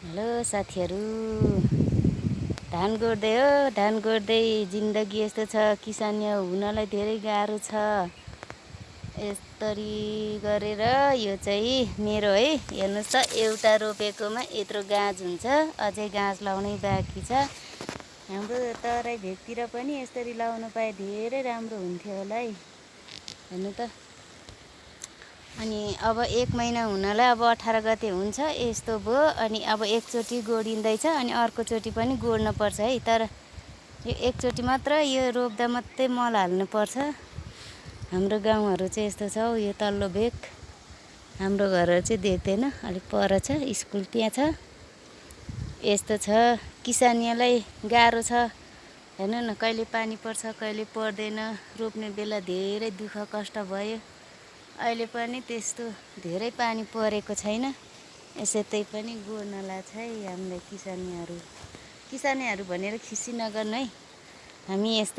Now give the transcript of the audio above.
Hello साथीहरू, धान गोड्दै हो। धान गोड्दै जिन्दगी यस्तो छ, किसानी हुनलाई धेरै गाह्रो छ। यसरी गरेर यो चाहिँ मेरो है, हेर्नुहोस् त, एउटा रोपेकोमा यत्रो गाँस हुन्छ, अझै गाँस लाउनै बाँकी छ। हाम्रो तराई भेगतिर पनि यसरी लाउनु पाए धेरै राम्रो हुन्थ्यो होला है। हेर्नु त, अनि अब 1 महिना हुनलाई अब 18 गते हुन्छ यस्तो भयो। अनि अब एकचोटि गोडिँदैछ, अनि अर्कोचोटि पनि गोड्न पर्छ है। तर यो एकचोटि मात्र यो रोप्दा मात्रै मल हाल्नुपर्छ। हाम्रो गाउँहरू चाहिँ यस्तो छ हौ। यो तल्लो भेग, हाम्रो घरहरू चाहिँ देख्दैन, अलिक पर छ, स्कुल त्यहाँ छ। यस्तो छ, किसानीलाई गाह्रो छ। हेर्नु न, कहिले पानी पर्छ कहिले पर्दैन। रोप्ने बेला धेरै दुःख कष्ट भयो। अहिले पनि त्यस्तो धेरै पानी परेको छैन। यसै पनि गोड्न लाग्छ है हामीलाई किसानीहरू भनेर खिसी नगर्नु है। हामी यस्तो